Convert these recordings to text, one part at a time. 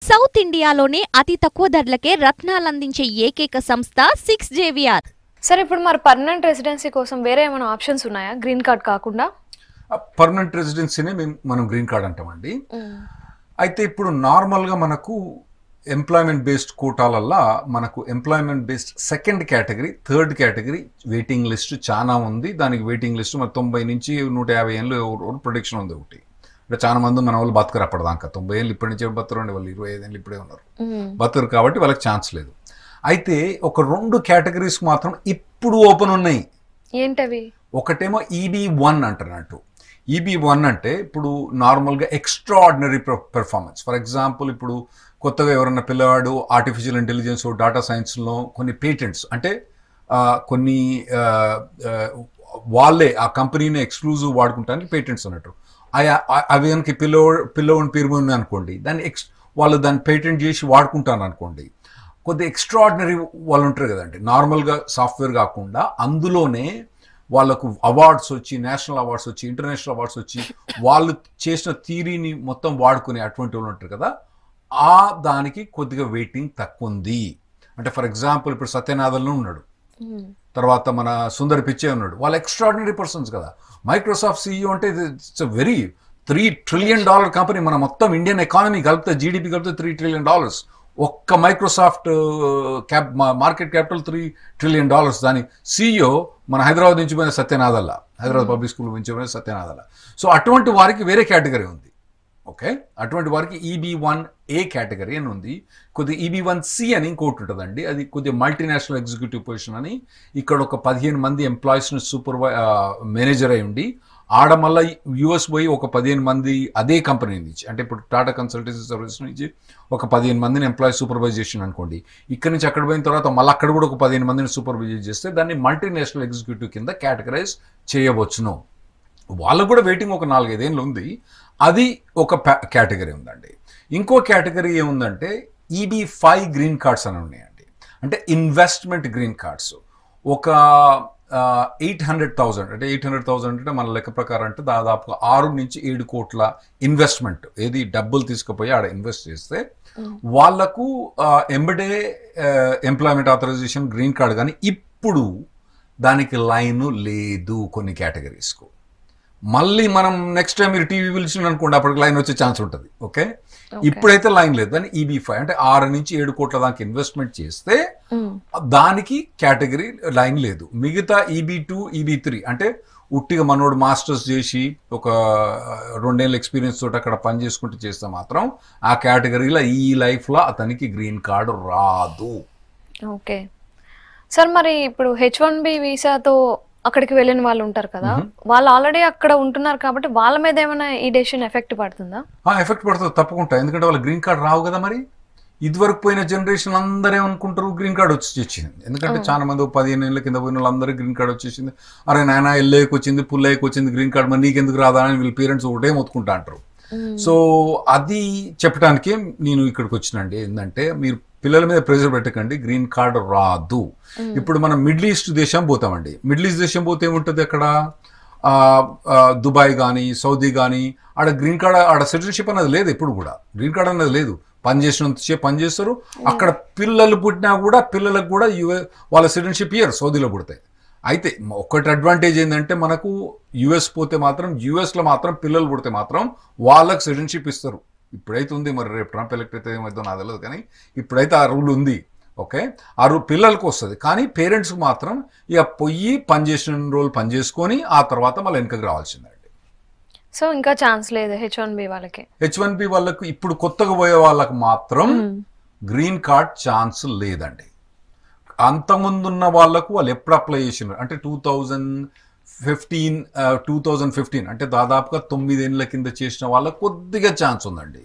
South ఇండియాలోనే అతి తక్కువ ధరలకే రత్నాలందించే ఏకైక సంస్థ 6JVR. సరే, ఇప్పుడు మరి పర్మనెంట్ రెసిడెన్సీ కోసం వేరే ఏమైనా ఆప్షన్స్ ఉన్నాయా గ్రీన్ కార్డ్ కాకుండా? పర్మనెంట్ రెసిడెన్సీనే మనం గ్రీన్ కార్డ్ అంటామండి. అయితే ఇప్పుడు నార్మల్గా మనకు ఎంప్లాయ్మెంట్ బేస్డ్ కోటాలల్లో మనకు employment based second category, third category waiting list చాలా ఉంది. దానికి వెయిటింగ్ లిస్ట్ మరి 90 నుంచి 150 ఏళ్ళు ప్రొడిక్షన్ ఉంది ఒకటి. అంటే చాలా మంది మన వాళ్ళు బతకరు అప్పటిదాకా. 90 ఏళ్ళు ఇప్పటి నుంచే బతకరు అండి, వాళ్ళు 25 ఏళ్ళు ఇప్పుడే ఉన్నారు బతకరు, కాబట్టి వాళ్ళకి ఛాన్స్ లేదు. అయితే ఒక 2 కేటగిరీస్ మాత్రం ఇప్పుడు ఓపెన్ ఉన్నాయి. ఏంటవి? ఒకటేమో EB1 అంటున్నట్టు. EB1 అంటే ఇప్పుడు నార్మల్గా ఎక్స్ట్రాఆర్డినరీ పెర్ఫార్మెన్స్. ఫర్ ఎగ్జాంపుల్ ఇప్పుడు కొత్తగా ఎవరన్నా పిల్లవాడు ఆర్టిఫిషియల్ ఇంటెలిజెన్స్, డేటా సైన్స్లో కొన్ని పేటెంట్స్ అంటే కొన్ని వాళ్ళే ఆ కంపెనీని ఎక్స్క్లూజివ్ వాడుకుంటానికి పేటెంట్స్ అన్నట్టు. అవి కనుక పిల్లవాడిని పేరు ఉంది అనుకోండి, వాళ్ళు దాన్ని పేటెంట్ చేసి వాడుకుంటాను అనుకోండి, కొద్దిగా ఎక్స్ట్రాఆర్డినరీ వాళ్ళు ఉంటారు కదండి. నార్మల్గా సాఫ్ట్వేర్ కాకుండా అందులోనే వాళ్ళకు అవార్డ్స్ వచ్చి, నేషనల్ అవార్డ్స్ వచ్చి, ఇంటర్నేషనల్ అవార్డ్స్ వచ్చి, వాళ్ళు చేసిన థియరీని మొత్తం వాడుకునే అటువంటి వాళ్ళు ఉంటారు కదా, ఆ దానికి కొద్దిగా వెయిటింగ్ తక్కువ ఉంది. అంటే ఫర్ ఎగ్జాంపుల్ ఇప్పుడు సత్యనాథన్లో ఉన్నాడు, తర్వాత మన సుందర్ పిచ్చే ఉన్నాడు, వాళ్ళు ఎక్స్ట్రాడినరీ పర్సన్స్ కదా. మైక్రోసాఫ్ట్ CEO అంటే it's a very $3 trillion company. మన మొత్తం ఇండియన్ ఎకానమీ కలిపితే, జీడిపి కలిపితే $3 trillion. ఒక్క మైక్రోసాఫ్ట్ మార్కెట్ క్యాపిటల్ $3 trillion. దాని CEO మన హైదరాబాద్ నుంచి పోయిన సత్యనాథల్లా, హైదరాబాద్ పబ్లిక్ స్కూల్ నుంచి పోయిన సత్యనాథల్లా. సో అటువంటి వారికి వేరే కేటగిరీ ఉంది. ఓకే, అటువంటి వారికి EB1A కేటగిరీ అని ఉంది. కొద్దిగా EB1C అని ఇంకోటి ఉంటుందండి, అది కొద్దిగా మల్టీనేషనల్ ఎగ్జిక్యూటివ్ పొజిషన్ అని. ఇక్కడ ఒక 15 మంది ఎంప్లాయీస్ని మేనేజర్ అయి ఉండి, ఆడ మళ్ళీ US పోయి ఒక 15 మంది అదే కంపెనీ నుంచి, అంటే ఇప్పుడు టాటా కన్సల్టెన్సీ సర్వీస్ నుంచి ఒక 15 మందిని ఎంప్లాయీ సూపర్వైజ్ చేసిన అనుకోండి. ఇక్కడ నుంచి అక్కడ పోయిన తర్వాత మళ్ళీ అక్కడ కూడా ఒక 15 మందిని సూపర్వైజ్ చేస్తే దాన్ని మల్టీనేషనల్ ఎగ్జిక్యూటివ్ కింద కేటగరైజ్ చేయవచ్చును. వాళ్ళకు కూడా వెయిటింగ్ ఒక 4-5 ఏళ్ళు ఉంది. అది ఒక కేటగిరీ ఉందండి. ఇంకో కేటగిరీ ఏముందంటే EB5 గ్రీన్ కార్డ్స్ అని ఉన్నాయండి. అంటే ఇన్వెస్ట్మెంట్ గ్రీన్ కార్డ్స్. ఒక 800,000 అంటే 800,000 అంటే మన లెక్క ప్రకారం అంటే దాదాపుగా 6 నుంచి 7 కోట్ల ఇన్వెస్ట్మెంట్, ఏది డబ్బులు తీసుకుపోయి ఆడ ఇన్వెస్ట్ చేస్తే వాళ్లకు ఎంబడే ఎంప్లాయ్మెంట్ ఆథరైజేషన్ గ్రీన్ కార్డ్. కానీ ఇప్పుడు దానికి లైన్ లేదు కొన్ని కేటగిరీస్కు. మళ్ళీ మనం నెక్స్ట్ టైం మీరు టీవీ పిలిచిన అనుకోండి, అప్పటికి లైన్ వచ్చే ఛాన్స్ ఉంటుంది. ఓకే, ఇప్పుడైతే లైన్ లేదు. దాన్ని EB5 అంటే 6 నుంచి 7 కోట్ల దాకా ఇన్వెస్ట్మెంట్ చేస్తే దానికి కేటగిరీ లైన్ లేదు. మిగతా EB2, EB3 అంటే ఉట్టిగా మనోడు మాస్టర్స్ చేసి ఒక 2 ఏళ్ళ ఎక్స్పీరియన్స్ తోటి అక్కడ పని చేసుకుంటూ చేస్తే మాత్రం ఆ కేటగిరీలో ఈ లైఫ్లో అతనికి గ్రీన్ కార్డు రాదు. ఓకే సార్, మరి ఇప్పుడు H1B వీసాతో అక్కడికి వెళ్ళిన వాళ్ళు ఉంటారు కదా, వాళ్ళు ఆల్రెడీ అక్కడ ఉంటున్నారు కాబట్టి వాళ్ళ మీద ఏమైనా ఈ డెసిషన్ ఎఫెక్ట్ పడుతుందా? ఎఫెక్ట్ పడుతుంది తప్పకుండా. ఎందుకంటే వాళ్ళ గ్రీన్ కార్డ్ రావు కదా. మరి ఇదివరకు పోయిన జనరేషన్ అందరూ ఏమనుకుంటారు, గ్రీన్ కార్డ్ వచ్చేసింది. ఎందుకంటే చాలా మంది 15 ఏళ్ళ కింద పోయిన వాళ్ళందరూ గ్రీన్ కార్డ్ వచ్చేసింది. అరే నాయన ఎల్లేకి వచ్చింది, పుల్లేకి వచ్చింది గ్రీన్ కార్డ్, మరి నీకెందుకు రాదా అని వీళ్ళ పేరెంట్స్ ఒకటే మొత్తుకుంటా అంటారు. సో అది చెప్పడానికే నేను ఇక్కడికి వచ్చినండి. ఏంటంటే మీరు పిల్లల మీద ప్రెషర్ పెట్టకండి, గ్రీన్ కార్డు రాదు. ఇప్పుడు మనం మిడిల్ ఈస్ట్ దేశం పోతామండి. మిడిల్ ఈస్ట్ దేశం పోతే ఏముంటుంది, అక్కడ దుబాయ్ కానీ సౌదీ కానీ ఆడ గ్రీన్ కార్డ్, ఆడ సిటిజన్షిప్ అనేది లేదు. ఎప్పుడు కూడా గ్రీన్ కార్డ్ అనేది లేదు. పని చేసినంతసేపు పని చేస్తారు. అక్కడ పిల్లలు పుట్టినా కూడా పిల్లలకు కూడా వాళ్ళ సిటిజన్షిప్ ఇయర్ సౌదీలో పుడతాయి. అయితే ఒకటి అడ్వాంటేజ్ ఏంటంటే మనకు US పోతే మాత్రం, USలో మాత్రం పిల్లలు పుడితే మాత్రం వాళ్ళకి సిటిజన్షిప్ ఇస్తారు. ఇప్పుడైతే ఉంది, మరి రేపు ట్రంప్ ఎలక్ట్ అయితే ఏమైతే నాకు తెలియదు, కానీ ఇప్పుడైతే ఆ రూల్ ఉంది. ఓకే, ఆ రూల్ పిల్లలకు వస్తుంది, కానీ పేరెంట్స్కి మాత్రం ఇక పొయ్యి పని చేసిన రోజులు పని చేసుకొని ఆ తర్వాత మళ్ళీ వెనకకి రావాల్సిందండి. సో ఇంకా ఛాన్స్ లేదు H1B వాళ్ళకి. H1B వాళ్ళకు ఇప్పుడు కొత్తగా పోయే వాళ్ళకు మాత్రం గ్రీన్ కార్డ్ ఛాన్స్ లేదండి. అంతకుముందున్న వాళ్ళకు వాళ్ళు ఎప్పుడు అప్లై చేసినారు అంటే 2015 అంటే దాదాపుగా 9 ఏళ్ళ కింద చేసిన వాళ్ళకు కొద్దిగా ఛాన్స్ ఉందండి.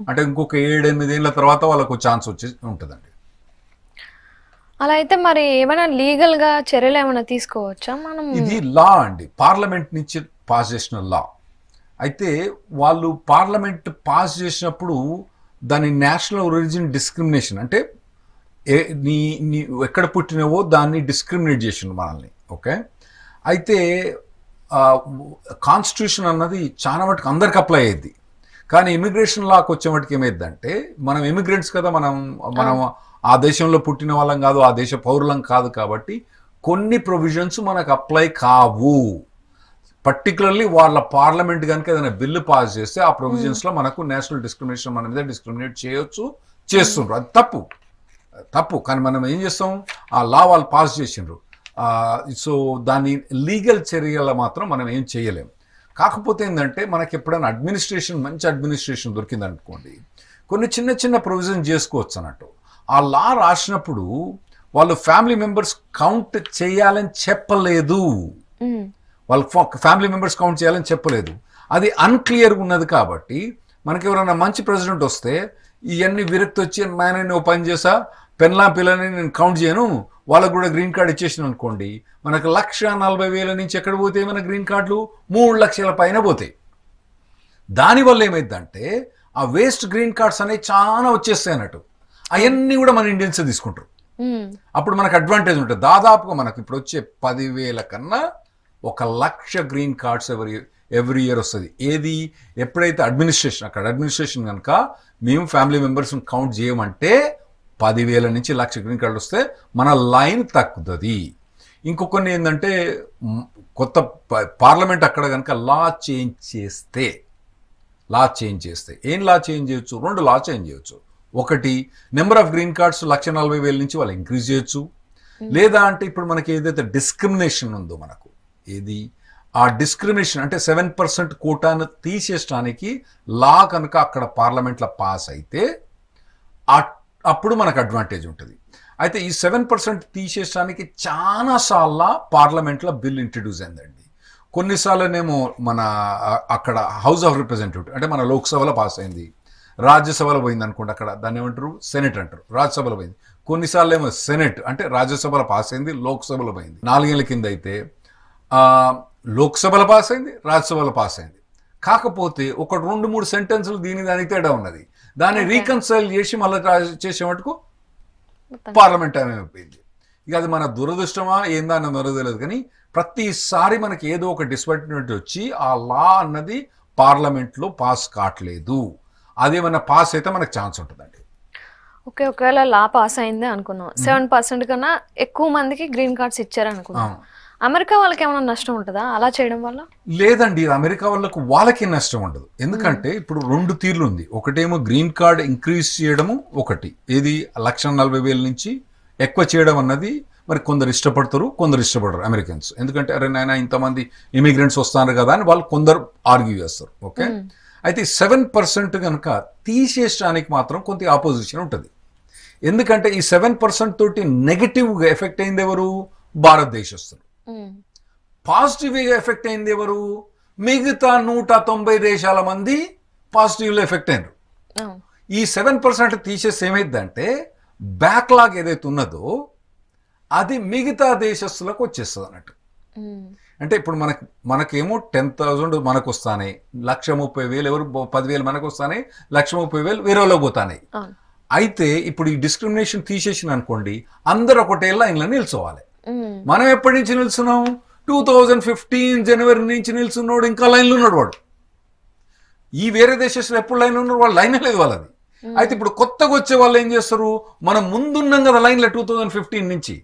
అంటే ఇంకొక 7-8 ఏళ్ళ తర్వాత వాళ్ళకు ఛాన్స్ వచ్చి ఉంటుందండి. అలా అయితే మరి ఏమైనా లీగల్ గా చర్యలు ఏమైనా తీసుకోవచ్చా మనం? ఇది లా అండి, పార్లమెంట్ నుంచి పాస్ చేసిన లా. అయితే వాళ్ళు పార్లమెంట్ పాస్ చేసినప్పుడు దాని నేషనల్ ఒరిజిన్ డిస్క్రిమినేషన్ అంటే నీ ఎక్కడ పుట్టినవో దాన్ని డిస్క్రిమినేట్ చేసిండు మనల్ని. ఓకే, అయితే కాన్స్టిట్యూషన్ అన్నది చాలా మటుకు అందరికి అప్లై అయ్యేది. కానీ ఇమిగ్రేషన్ లాకి వచ్చేవాటికి ఏమైందంటే మనం ఇమిగ్రెంట్స్ కదా, మనం ఆ దేశంలో పుట్టిన వాళ్ళం కాదు, ఆ దేశ పౌరులం కాదు, కాబట్టి కొన్ని ప్రొవిజన్స్ మనకు అప్లై కావు. పర్టికులర్లీ వాళ్ళ పార్లమెంట్ కనుక ఏదైనా బిల్లు పాస్ చేస్తే ఆ ప్రొవిజన్స్లో మనకు నేషనల్ డిస్క్రిమినేషన్ మన మీద డిస్క్రిమినేట్ చేస్తుండ్రు. అది తప్పు. కానీ మనం ఏం చేస్తాం, ఆ లా వాళ్ళు పాస్ చేసిండ్రు. సో దాని లీగల్ చర్యల మాత్రం మనం ఏం చేయలేం. కాకపోతే ఏంటంటే మనకి ఎప్పుడైనా మంచి అడ్మినిస్ట్రేషన్ దొరికిందనుకోండి, కొన్ని చిన్న ప్రొవిజన్ చేసుకోవచ్చు అన్నట్టు. ఆ లా రాసినప్పుడు వాళ్ళు ఫ్యామిలీ మెంబర్స్ కౌంట్ చేయాలని చెప్పలేదు, అది అన్క్లియర్గా ఉన్నది. కాబట్టి మనకి ఎవరైనా మంచి ప్రెసిడెంట్ వస్తే ఇవన్నీ విరక్తి వచ్చి నేను ఓ పని చేసా, పిల్లని నేను కౌంట్ చేయను, వాళ్ళకు కూడా గ్రీన్ కార్డ్ ఇచ్చేసిన అనుకోండి, మనకు 1,40,000 నుంచి ఎక్కడ పోతాయి మన గ్రీన్ కార్డులు? 3 లక్షల పైన పోతాయి. దానివల్ల ఏమైందంటే ఆ వేస్ట్ గ్రీన్ కార్డ్స్ అనేవి చాలా వచ్చేస్తాయి అన్నట్టు. అవన్నీ కూడా మన ఇండియన్స్ తీసుకుంటారు. అప్పుడు మనకు అడ్వాంటేజ్ ఉంటుంది. దాదాపుగా మనకు ఇప్పుడు వచ్చే 10,000 కన్నా 1,00,000 గ్రీన్ కార్డ్స్ ఎవ్రీ ఇయర్ వస్తుంది. ఏది ఎప్పుడైతే అడ్మినిస్ట్రేషన్ కనుక మేము ఫ్యామిలీ మెంబర్స్ని కౌంట్ చేయమంటే 10,000 నుంచి 1,00,000 గ్రీన్ కార్డులు వస్తే మన లైన్ తగ్గుతుంది. ఇంకొన్ని ఏంటంటే కొత్త పార్లమెంట్ అక్కడ కనుక లా చేంజ్ చేస్తే ఏం లా చేంజ్ చేయొచ్చు? 2 లా చేంజ్ చేయొచ్చు. ఒకటి, నెంబర్ ఆఫ్ గ్రీన్ కార్డ్స్ 1,40,000 నుంచి వాళ్ళు ఇంక్రీజ్ చేయొచ్చు. లేదా అంటే ఇప్పుడు మనకి ఏదైతే డిస్క్రిమినేషన్ ఉందో మనకు ఆ డిస్క్రిమినేషన్ అంటే 7% కోటాను తీసేయడానికి లా కనుక అక్కడ పార్లమెంట్లో పాస్ అయితే అప్పుడు మనకు అడ్వాంటేజ్ ఉంటుంది. అయితే ఈ 7% తీసేయడానికి చాలాసార్లు పార్లమెంట్లో బిల్ ఇంట్రడ్యూస్ అయిందండి. కొన్నిసార్లునేమో మన అక్కడ హౌస్ ఆఫ్ రిప్రజెంటేటివ్ అంటే మన లోక్సభలో పాస్ అయింది, రాజ్యసభలో పోయింది అనుకోండి, అక్కడ దాన్ని ఏమంటారు, సెనెట్ అంటారు, రాజ్యసభలో పోయింది. కొన్నిసార్లు ఏమో సెనెట్ అంటే రాజ్యసభలో పాస్ అయింది, లోక్సభలో పోయింది. 4 ఏళ్ల కింద అయితే లోక్సభలో పాస్ అయింది, రాజ్యసభలో పాస్ అయింది. కాకపోతే ఒక 2-3 సెంటెన్సులు దానికి తేడా ఉన్నది. దాన్ని రీకన్సైల్ చేసి మళ్ళీ చేసే మటుకు పార్లమెంట్ టైం అయిపోయింది. ఇక అది మన దురదృష్టమా ఏందా అన్నది తెలియదు, కానీ ప్రతిసారి మనకి ఏదో ఒక డిస్అడ్వాంటేజ్ వచ్చి ఆ లా అన్నది పార్లమెంట్లో పాస్ కావట్లేదు. అదేమన్నా పాస్ అయితే మనకు ఛాన్స్ ఉంటుందండి. ఓకే, ఒకవేళ లా పాస్ అయిందే అనుకుందాం, 7% కన్నా ఎక్కువ మందికి గ్రీన్ కార్డ్స్ ఇచ్చారు అనుకుందాం, అమెరికా వాళ్ళకి ఏమైనా నష్టం ఉంటుందా అలా చేయడం వల్ల? లేదండి, అమెరికా వాళ్ళకి నష్టం ఉండదు. ఎందుకంటే ఇప్పుడు 2 తీర్లు ఉంది. ఒకటేమో గ్రీన్ కార్డ్ ఇంక్రీజ్ చేయడము, ఒకటి ఏది 1,40,000 నుంచి ఎక్కువ చేయడం అన్నది మరి కొందరు ఇష్టపడతారు, కొందరు ఇష్టపడరు అమెరికన్స్. ఎందుకంటే అరే నాయన ఇంతమంది ఇమిగ్రెంట్స్ వస్తున్నారు కదా అని వాళ్ళు కొందరు ఆర్గ్యూ చేస్తారు. ఓకే, అయితే 7% కనుక తీసేయడానికి మాత్రం కొంత ఆపోజిషన్ ఉంటుంది. ఎందుకంటే ఈ 7% తోటి నెగిటివ్గా ఎఫెక్ట్ అయింది ఎవరు? భారతదేశస్తులు. పాజిటివ్గా ఎఫెక్ట్ అయింది ఎవరు? మిగతా 190 దేశాల మంది పాజిటివ్లో ఎఫెక్ట్ అయినారు. ఈ 7% తీసేసి ఏమైందంటే బ్యాక్లాగ్ ఏదైతే ఉన్నదో అది మిగతా దేశస్తులకు వచ్చేస్తుంది అన్నట్టు. అంటే ఇప్పుడు మనకేమో 10,000 మనకు వస్తాయి, 1,30,000 ఎవరు 10,000 మనకు వస్తాయి, 1,30,000 వేరే వాళ్ళకి పోతాయి. అయితే ఇప్పుడు ఈ డిస్క్రిమినేషన్ తీసేసిన అనుకోండి, అందరు ఒకటే లైన్లో నిల్చోవాలి. మనం ఎప్పటి నుంచి నిల్చున్నాం? 2015 జనవరి నుంచి నిల్చున్నాడు, ఇంకా లైన్లో ఉన్నాడు వాడు. ఈ వేరే దేశంలో ఎప్పుడు లైన్లో ఉన్నాడు, వాళ్ళు లైన్ లేదు వాళ్ళది. అయితే ఇప్పుడు కొత్తగా వచ్చే వాళ్ళు ఏం చేస్తారు, మనం ముందున్నాం కదా లైన్లో 2015 నుంచి,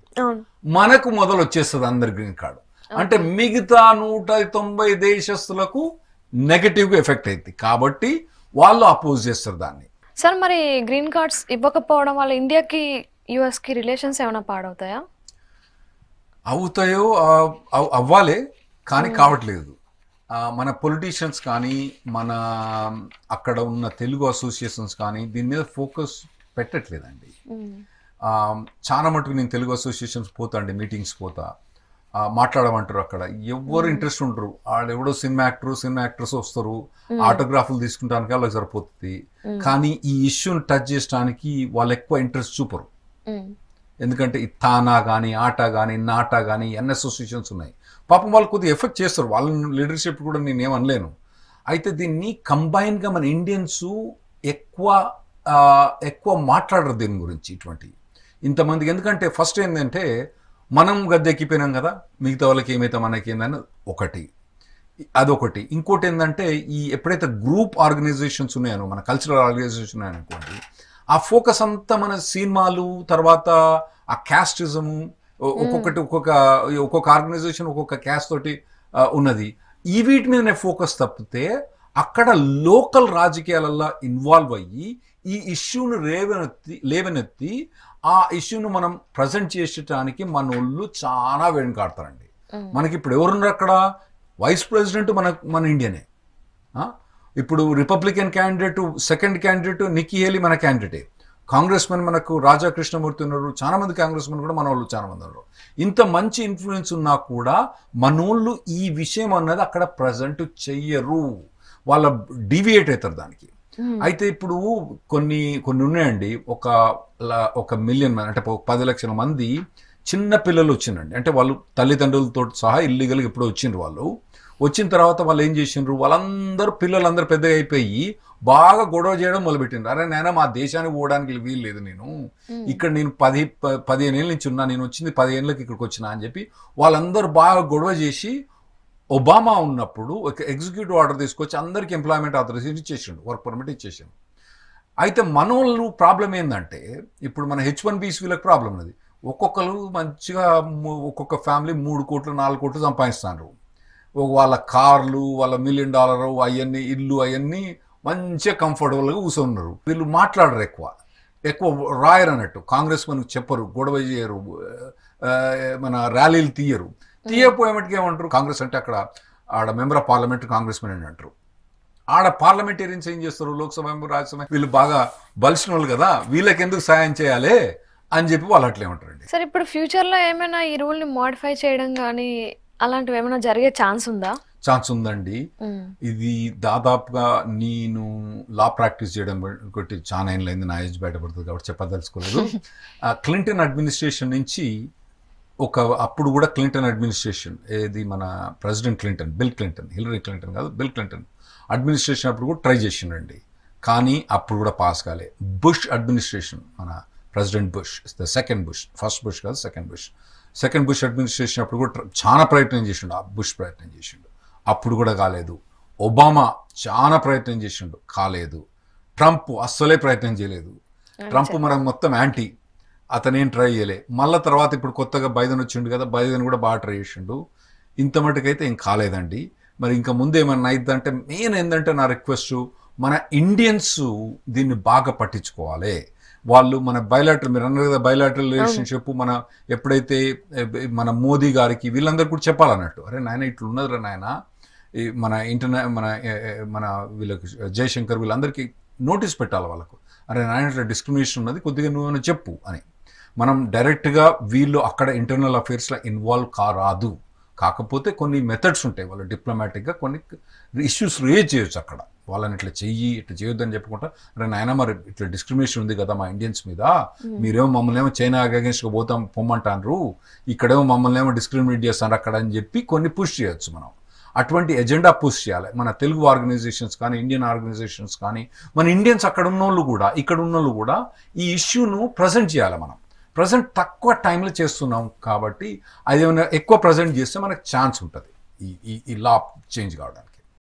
మనకు మొదలు వచ్చేస్తుంది అందరి గ్రీన్ కార్డు. అంటే మిగతా 190 దేశస్తులకు నెగటివ్గా ఎఫెక్ట్ అవుతుంది. కాబట్టి వాళ్ళు అపోజ్ చేస్తారు దాన్ని. సార్, మరి గ్రీన్ కార్డ్స్ ఇవ్వకపోవడం వల్ల ఇండియాకి యుఎస్కి రిలేషన్స్ ఏమైనా పాడవుతాయా? అవుతాయో అవ్వాలి, కానీ కావట్లేదు. మన పొలిటీషియన్స్ కానీ మన అక్కడ ఉన్న తెలుగు అసోసియేషన్స్ కానీ దీని మీద ఫోకస్ పెట్టట్లేదండి. చాలా మటుకు నేను తెలుగు అసోసియేషన్స్ పోతా అండి, మీటింగ్స్ పోతా, మాట్లాడమంటారు. అక్కడ ఎవరు ఇంట్రెస్ట్ ఉండరు. వాళ్ళు ఎవడో సినిమా యాక్టర్స్ వస్తారు, ఆటోగ్రాఫ్లు తీసుకుంటానికి వాళ్ళకి సరిపోతుంది. కానీ ఈ ఇష్యూని టచ్ చేయడానికి వాళ్ళు ఎక్కువ ఇంట్రెస్ట్ చూపరు. ఎందుకంటే ఈ తానా కానీ ఆటా కానీ నాటా కానీ అన్ని అసోసియేషన్స్ ఉన్నాయి. పాపం వాళ్ళు కొద్దిగా ఎఫెక్ట్ చేస్తారు, వాళ్ళ లీడర్షిప్ కూడా నేనేమనలేను. అయితే దీన్ని కంబైన్గా మన ఇండియన్స్ ఎక్కువ మాట్లాడరు దీని గురించి ఇటువంటి ఇంతమందికి. ఎందుకంటే ఫస్ట్ ఏంటంటే మనం గద్దెక్కిపోయినాం కదా, మిగతా వాళ్ళకి ఏమైతే మనకి ఏందని ఒకటి. అదొకటి. ఇంకోటి ఏంటంటే ఈ ఎప్పుడైతే గ్రూప్ ఆర్గనైజేషన్స్ ఉన్నాయో, మన కల్చరల్ ఆర్గనైజేషన్ ఉన్నాయనుకోండి, ఆ ఫోకస్ అంతా మన సినిమాలు, తర్వాత ఆ క్యాస్టిజము, ఒక్కొక్కటి ఒక్కొక్క ఆర్గనైజేషన్ ఒక్కొక్క క్యాస్ట్ తోటి ఉన్నది. ఈ వీటి మీదనే ఫోకస్ తప్పితే అక్కడ లోకల్ రాజకీయాలలో ఇన్వాల్వ్ అయ్యి ఈ ఇష్యూను లేవనెత్తి ఆ ఇష్యూను మనం ప్రజెంట్ చేసేటానికి మన వాళ్ళు చాలా వెనుకాడతారండి. మనకి ఇప్పుడు ఎవరున్నారు అక్కడ? వైస్ ప్రెసిడెంట్ మన ఇండియనే. ఇప్పుడు Republican candidate, second candidate Nikki Haley మన క్యాండిడేటే. కాంగ్రెస్ మెన్ మనకు రాజా కృష్ణమూర్తి ఉన్నారు, చాలా మంది కాంగ్రెస్ మెన్ కూడా మన వాళ్ళు చాలా మంది ఉన్నారు. ఇంత మంచి ఇన్ఫ్లుయెన్స్ ఉన్నా కూడా మనోళ్ళు ఈ విషయం అన్నది అక్కడ ప్రజెంట్ చెయ్యరు, వాళ్ళ డివియేట్ అవుతారు దానికి. అయితే ఇప్పుడు కొన్ని ఉన్నాయండి, ఒక మిలియన్ మంది అంటే 10 లక్షల మంది చిన్న పిల్లలు వచ్చిందండి. అంటే వాళ్ళు తల్లిదండ్రులతో సహా ఇల్లీగల్గా ఎప్పుడో వచ్చిండ్రు. వాళ్ళు వచ్చిన తర్వాత వాళ్ళు ఏం చేసిండ్రు, పిల్లలందరూ పెద్దగా అయిపోయి బాగా గొడవ చేయడం మొదలుపెట్టిండ్రు. అరే నాయన, మా దేశానికి పోవడానికి వీలు లేదు, నేను ఇక్కడ నేను 15 ఏళ్ళ నుంచి ఉన్నా, నేను వచ్చింది 10 ఏళ్ళకి ఇక్కడికి వచ్చినా అని చెప్పి వాళ్ళందరూ బాగా గొడవ చేసి ఒబామా ఉన్నప్పుడు ఒక ఎగ్జిక్యూటివ్ ఆర్డర్ తీసుకొచ్చి అందరికి ఎంప్లాయ్మెంట్ ఆథరైజేషన్ ఇచ్చేసిండు, వర్క్ పర్మిట్ ఇచ్చేసిండు. అయితే మనోళ్ళు ప్రాబ్లం ఏంటంటే, ఇప్పుడు మన H1Bs వీళ్ళకి ప్రాబ్లం ఉన్నది. ఒక్కొక్కరు మంచిగా ఒక్కొక్క ఫ్యామిలీ 3 కోట్లు 4 కోట్లు సంపాదిస్తున్నారు. వాళ్ళ కార్లు, వాళ్ళ $1 మిలియన్ అవన్నీ ఇల్లు అవన్నీ మంచిగా కంఫర్టబుల్గా కూర్చొన్నారు. వీళ్ళు మాట్లాడరు, ఎక్కువ రాయరు అన్నట్టు. కాంగ్రెస్ మనకు చెప్పరు, గొడవ చేయరు, మన ర్యాలీలు తీయపోయేమటికి ఏమంటారు, కాంగ్రెస్ అంటే అక్కడ ఆడ member of parliament Congress men అని అంటారు. ఆడ పార్లమెంటేరియన్స్ ఏం చేస్తారు, లోక్సభ మెంబర్, రాజ్యసభ, వీళ్ళు బాగా బలిసిన వాళ్ళు కదా, వీళ్ళకి ఎందుకు సాయం చేయాలి అని చెప్పి వాళ్ళు అట్లే ఉంటారండి. సార్, ఇప్పుడు ఫ్యూచర్లో ఏమైనా ఈ రూల్ని మోడిఫై చేయడం కానీ అలాంటివి ఏమైనా జరిగే ఛాన్స్ ఉందా? ఛాన్స్ ఉందండి. ఇది దాదాపుగా నేను లా ప్రాక్టీస్ చేయడం ఒకటి చాలా ఏళ్ళైంది, నా ఏజ్ బయటపడుతుంది కాబట్టి చెప్పదలుచుకోలేదు. క్లింటన్ అడ్మినిస్ట్రేషన్ నుంచి అప్పుడు కూడా క్లింటన్ అడ్మినిస్ట్రేషన్, ఏది మన president Clinton, bill Clinton, Hillary Clinton కాదు, బిల్ క్లింటన్ అడ్మినిస్ట్రేషన్ అప్పుడు కూడా ట్రై చేసిండండి, కానీ అప్పుడు కూడా పాస్ కాలే. బుష్ అడ్మినిస్ట్రేషన్, మన president bush, the second bush, first bush కాదు సెకండ్ బుష్ అడ్మినిస్ట్రేషన్ అప్పుడు కూడా చాలా ప్రయత్నం చేసిండు. ఆ బుష్ ప్రయత్నం చేసిండు, అప్పుడు కూడా కాలేదు. ఒబామా చాలా ప్రయత్నం చేసిండు, కాలేదు. ట్రంప్ అస్సలే ప్రయత్నం చేయలేదు. ట్రంప్ మనకు మొత్తం యాంటీ, అతనేం ట్రై చేయలే. మళ్ళీ తర్వాత ఇప్పుడు కొత్తగా బైడెన్ వచ్చిండు కదా, బైడెన్ కూడా బాగా ట్రై చేసిండు. ఇంత మటుకైతే ఏం కాలేదండి. మరి ఇంకా ముందు ఏమన్నా అయిద్దంటే, మెయిన్ ఏంటంటే నా రిక్వెస్ట్, మన ఇండియన్స్ దీన్ని బాగా పట్టించుకోవాలి. వాళ్ళు మన బయలాటరల్, మీరు అన్నారు కదా బయలాటరల్ రిలేషన్షిప్, మన ఎప్పుడైతే మన మోదీ గారికి వీళ్ళందరూ కూడా చెప్పాలన్నట్టు, అరే నాయన ఇట్లా ఉన్నదిరా నాయన, మన మన వీళ్ళకి జయశంకర్ వీళ్ళందరికీ నోటీస్ పెట్టాలి వాళ్ళకు, అరే నాయన ఇట్లా డిస్క్రిమినేషన్ ఉన్నది, కొద్దిగా నువ్వు చెప్పు అని. మనం డైరెక్ట్గా వీళ్ళు అక్కడ ఇంటర్నల్ అఫేర్స్లో ఇన్వాల్వ్ కారాదు. కాకపోతే కొన్ని మెథడ్స్ ఉంటాయి, వాళ్ళు డిప్లొమాటిక్గా కొన్ని ఇష్యూస్ రేజ్ చేయొచ్చు అక్కడ. వాళ్ళని ఇట్లా ఇట్లా చేయొద్దని చెప్పుకుంటా, అరే నాయన మరి ఇట్లా డిస్క్రిమినేషన్ ఉంది కదా మా ఇండియన్స్ మీద, మీరేమో మమ్మల్ని ఏమో చైనా అగేన్స్ట్గా పొమ్మంటారు, ఇక్కడేమో మమ్మల్ని ఏమో డిస్క్రిమినేట్ చేస్తారు అక్కడ అని చెప్పి కొన్ని పుష్ చేయొచ్చు. మనం అటువంటి ఎజెండా పుష్ చేయాలి. మన తెలుగు ఆర్గనైజేషన్స్ కానీ, ఇండియన్ ఆర్గనైజేషన్స్ కానీ, మన ఇండియన్స్ అక్కడ ఉన్నోళ్ళు కూడా, ఇక్కడ ఉన్నోళ్ళు కూడా ఈ ఇష్యూను ప్రజెంట్ చేయాలి. మనం ప్రజెంట్ తక్కువ టైంలో చేస్తున్నాం కాబట్టి అది ఏమైనా ఎక్కువ ప్రజెంట్ చేస్తే మనకు ఛాన్స్ ఉంటుంది ఈ లా చేంజ్ కావడానికి.